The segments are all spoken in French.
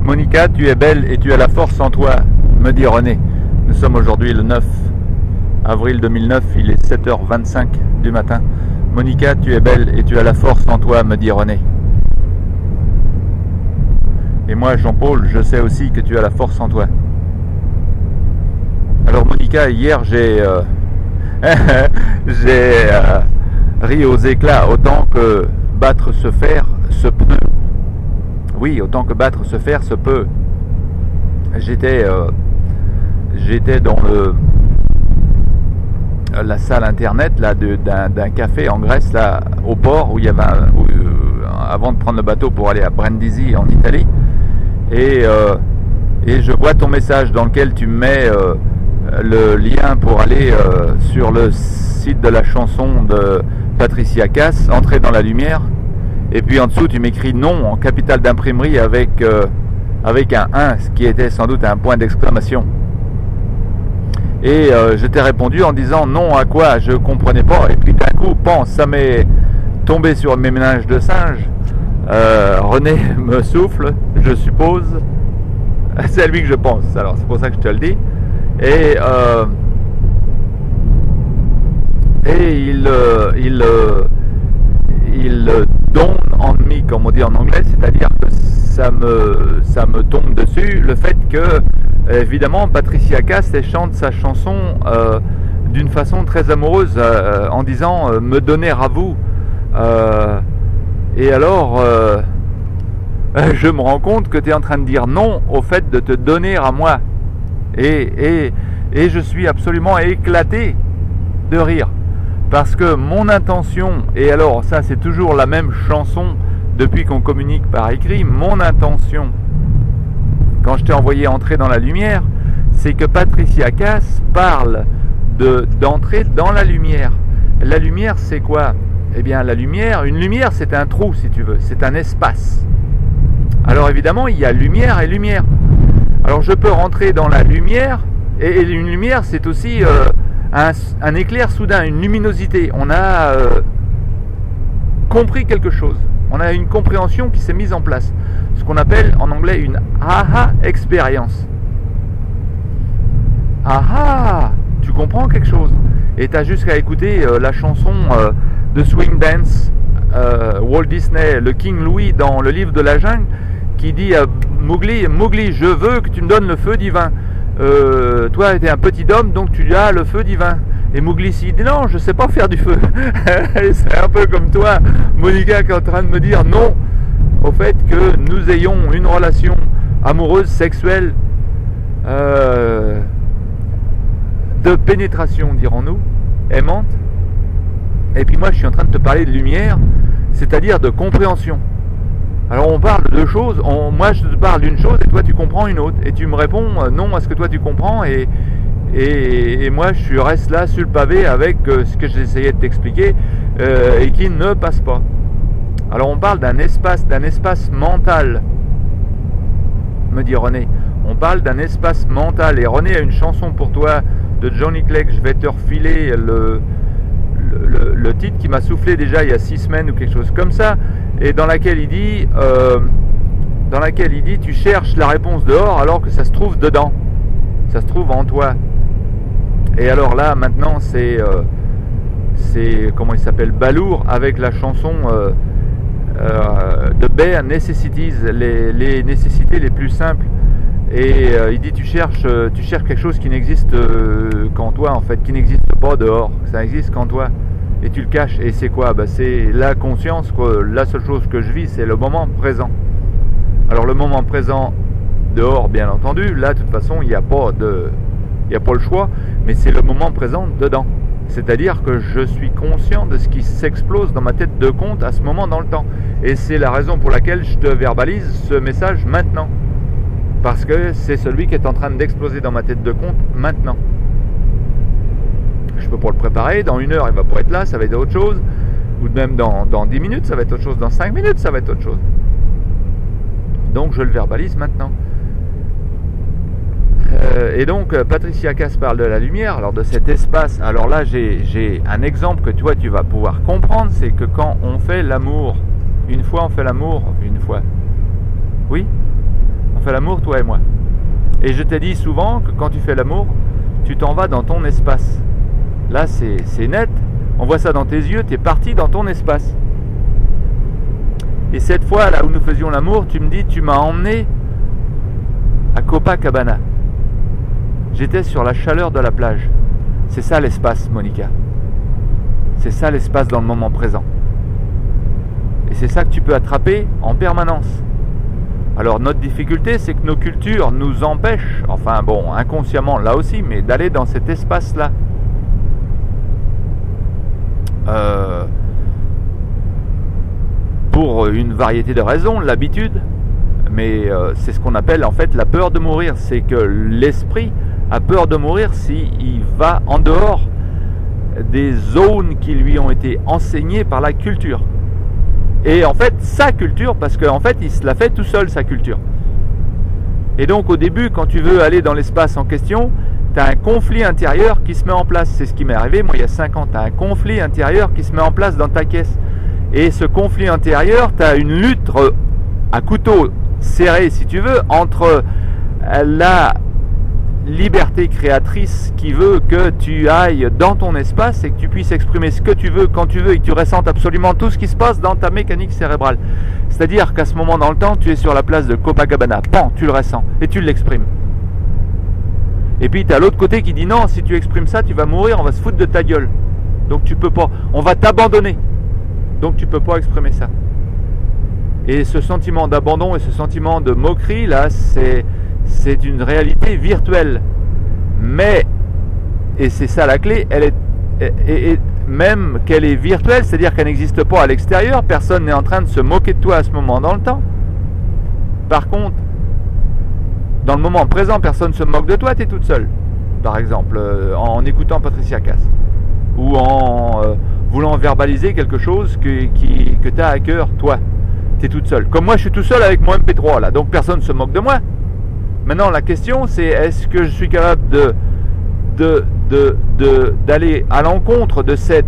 Monica, tu es belle et tu as la force en toi, me dit René. Nous sommes aujourd'hui le 9 avril 2009, il est 7h25 du matin. Monica, tu es belle et tu as la force en toi, me dit René. Et moi, Jean-Paul, je sais aussi que tu as la force en toi. Alors Monica, hier j'ai ri aux éclats, autant que battre se faire se peut. Oui, autant que battre se faire se peut. J'étais dans la salle internet là d'un café en Grèce là au port où il y avait avant de prendre le bateau pour aller à Brindisi en Italie et je vois ton message dans lequel tu mets le lien pour aller sur le site de la chanson de Patricia Cass, Entrer dans la lumière, et puis en dessous tu m'écris non en capitale d'imprimerie avec un 1, ce qui était sans doute un point d'exclamation. Et je t'ai répondu en disant non à quoi, je comprenais pas, et puis d'un coup, pense, ça m'est tombé sur mes méninges de singe. René me souffle, je suppose, c'est à lui que je pense, alors c'est pour ça que je te le dis. Et il dawn on me, comme on dit en anglais, c'est-à-dire que ça me tombe dessus le fait que évidemment Patricia Cass chante sa chanson d'une façon très amoureuse en disant me donner à vous, et alors je me rends compte que tu es en train de dire non au fait de te donner à moi, et je suis absolument éclaté de rire. Parce que mon intention, et alors ça c'est toujours la même chanson depuis qu'on communique par écrit, mon intention, quand je t'ai envoyé Entrer dans la lumière, c'est que Patricia Cass parle d'entrer dans la lumière. La lumière c'est quoi? Eh bien la lumière, une lumière c'est un trou si tu veux, c'est un espace. Alors évidemment il y a lumière et lumière. Alors je peux rentrer dans la lumière, et une lumière c'est aussi... un éclair soudain, une luminosité. On a compris quelque chose. On a une compréhension qui s'est mise en place. Ce qu'on appelle en anglais une aha expérience. Aha, tu comprends quelque chose. Et tu as juste qu'à écouter la chanson de Swing Dance, Walt Disney, le King Louis dans le livre de la jungle, qui dit à Mowgli, Mowgli, je veux que tu me donnes le feu divin. Toi tu es un petit homme donc tu as le feu divin. Et Mowgli s'y dit non, je sais pas faire du feu. C'est un peu comme toi Monica qui est en train de me dire non au fait que nous ayons une relation amoureuse, sexuelle, de pénétration dirons-nous, aimante. Et puis moi je suis en train de te parler de lumière, c'est-à-dire de compréhension. Alors on parle de choses, moi je te parle d'une chose et toi tu comprends une autre. Et tu me réponds non à ce que toi tu comprends, et moi je reste là sur le pavé avec ce que j'essayais de t'expliquer et qui ne passe pas. Alors on parle d'un espace mental, me dit René. On parle d'un espace mental, et René a une chanson pour toi de Johnny Clegg, je vais te refiler le titre qui m'a soufflé déjà il y a 6 semaines ou quelque chose comme ça, et dans laquelle il dit tu cherches la réponse dehors alors que ça se trouve dedans, ça se trouve en toi. Et alors là maintenant c'est comment il s'appelle, Balour, avec la chanson de Bare Necessities, les nécessités les plus simples. Et il dit tu cherches quelque chose qui n'existe qu'en toi, en fait, qui n'existe pas dehors, ça n'existe qu'en toi, et tu le caches. Et c'est quoi? C'est la conscience que la seule chose que je vis c'est le moment présent. Alors le moment présent dehors, bien entendu, là de toute façon il n'y a pas le choix, mais c'est le moment présent dedans. C'est-à-dire que je suis conscient de ce qui s'explose dans ma tête de compte à ce moment dans le temps. Et c'est la raison pour laquelle je te verbalise ce message maintenant. Parce que c'est celui qui est en train d'exploser dans ma tête de compte maintenant. Je peux pas le préparer, dans 1 heure il va pas être là, ça va être autre chose. Ou même dans 10 minutes ça va être autre chose, dans 5 minutes ça va être autre chose. Donc je le verbalise maintenant. Et donc Patricia Cass parle de la lumière, alors de cet espace. Alors là j'ai un exemple que toi tu vas pouvoir comprendre, c'est que quand on fait l'amour, une fois on fait l'amour, une fois, oui, on fait l'amour, toi et moi. Et je t'ai dit souvent que quand tu fais l'amour, tu t'en vas dans ton espace. Là, c'est net. On voit ça dans tes yeux, tu es parti dans ton espace. Et cette fois, là où nous faisions l'amour, tu me dis, tu m'as emmené à Copacabana. J'étais sur la chaleur de la plage. C'est ça l'espace, Monica. C'est ça l'espace dans le moment présent. Et c'est ça que tu peux attraper en permanence. Alors notre difficulté, c'est que nos cultures nous empêchent, enfin bon, inconsciemment là aussi, mais d'aller dans cet espace-là. Pour une variété de raisons, l'habitude, mais c'est ce qu'on appelle en fait la peur de mourir. C'est que l'esprit a peur de mourir s'il va en dehors des zones qui lui ont été enseignées par la culture. Et en fait, sa culture, parce qu'en fait, il se la fait tout seul, sa culture. Et donc, au début, quand tu veux aller dans l'espace en question, tu as un conflit intérieur qui se met en place. C'est ce qui m'est arrivé, moi, il y a 5 ans. Tu as un conflit intérieur qui se met en place dans ta caisse. Et ce conflit intérieur, tu as une lutte à couteau serré, si tu veux, entre la liberté créatrice qui veut que tu ailles dans ton espace et que tu puisses exprimer ce que tu veux, quand tu veux, et que tu ressentes absolument tout ce qui se passe dans ta mécanique cérébrale. C'est-à-dire qu'à ce moment dans le temps, tu es sur la place de Copacabana, pan, tu le ressens et tu l'exprimes. Et puis tu as l'autre côté qui dit non, si tu exprimes ça, tu vas mourir, on va se foutre de ta gueule. Donc tu peux pas, on va t'abandonner. Donc tu peux pas exprimer ça. Et ce sentiment d'abandon et ce sentiment de moquerie là, c'est une réalité virtuelle. Mais, et c'est ça la clé, elle est, et même qu'elle est virtuelle, c'est-à-dire qu'elle n'existe pas à l'extérieur, personne n'est en train de se moquer de toi à ce moment dans le temps. Par contre, dans le moment présent, personne ne se moque de toi, tu es toute seule. Par exemple, en écoutant Patricia Cass. Ou en voulant verbaliser quelque chose que tu as à cœur, toi. Tu es toute seule. Comme moi, je suis tout seul avec mon MP3, là, donc personne ne se moque de moi. Maintenant, la question, c'est est-ce que je suis capable d'aller à l'encontre de cette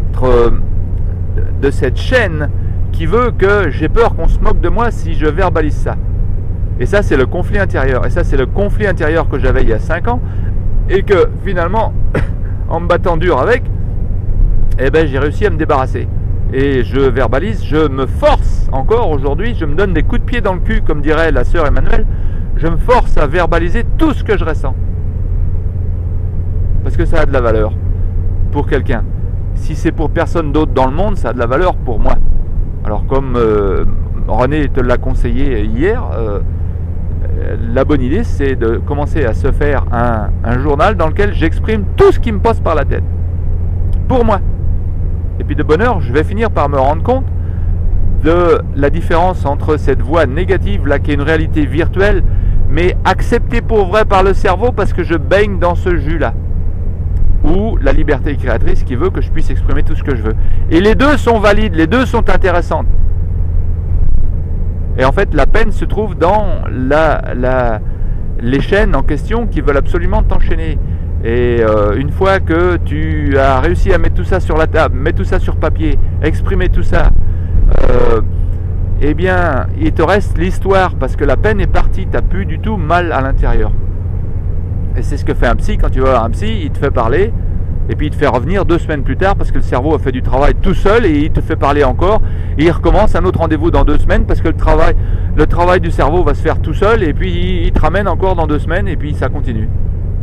chaîne qui veut que j'ai peur qu'on se moque de moi si je verbalise ça. Et ça, c'est le conflit intérieur. Et ça, c'est le conflit intérieur que j'avais il y a 5 ans. Et que finalement, en me battant dur avec, eh ben, j'ai réussi à me débarrasser. Et je verbalise, je me force encore aujourd'hui, je me donne des coups de pied dans le cul, comme dirait la sœur Emmanuelle. Je me force à verbaliser tout ce que je ressens. Parce que ça a de la valeur pour quelqu'un. Si c'est pour personne d'autre dans le monde, ça a de la valeur pour moi. Alors comme René te l'a conseillé hier, la bonne idée c'est de commencer à se faire un journal dans lequel j'exprime tout ce qui me passe par la tête. Pour moi. Et puis de bonne heure, je vais finir par me rendre compte de la différence entre cette voix négative là qui est une réalité virtuelle mais acceptée pour vrai par le cerveau parce que je baigne dans ce jus là, ou la liberté créatrice qui veut que je puisse exprimer tout ce que je veux. Et les deux sont valides, les deux sont intéressantes. Et en fait la peine se trouve dans les chaînes en question qui veulent absolument t'enchaîner. Et une fois que tu as réussi à mettre tout ça sur la table, mettre tout ça sur papier, exprimer tout ça, eh bien, il te reste l'histoire, parce que la peine est partie, tu n'as plus du tout mal à l'intérieur. Et c'est ce que fait un psy. Quand tu vas voir un psy, il te fait parler, et puis il te fait revenir 2 semaines plus tard, parce que le cerveau a fait du travail tout seul, et il te fait parler encore, et il recommence un autre rendez-vous dans 2 semaines, parce que le travail du cerveau va se faire tout seul, et puis il te ramène encore dans 2 semaines, et puis ça continue.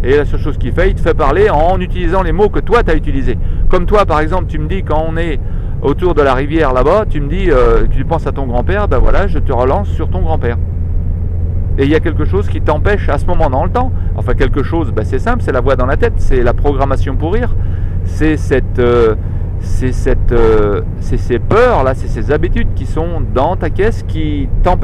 Et la seule chose qu'il fait, il te fait parler en utilisant les mots que toi tu as utilisés. Comme toi par exemple, tu me dis quand on est autour de la rivière là-bas, tu me dis, tu penses à ton grand-père, ben voilà, je te relance sur ton grand-père. Et il y a quelque chose qui t'empêche à ce moment dans le temps, enfin quelque chose, ben c'est simple, c'est la voix dans la tête, c'est la programmation pour rire, c'est ces peurs là, c'est ces habitudes qui sont dans ta caisse qui t'empêchent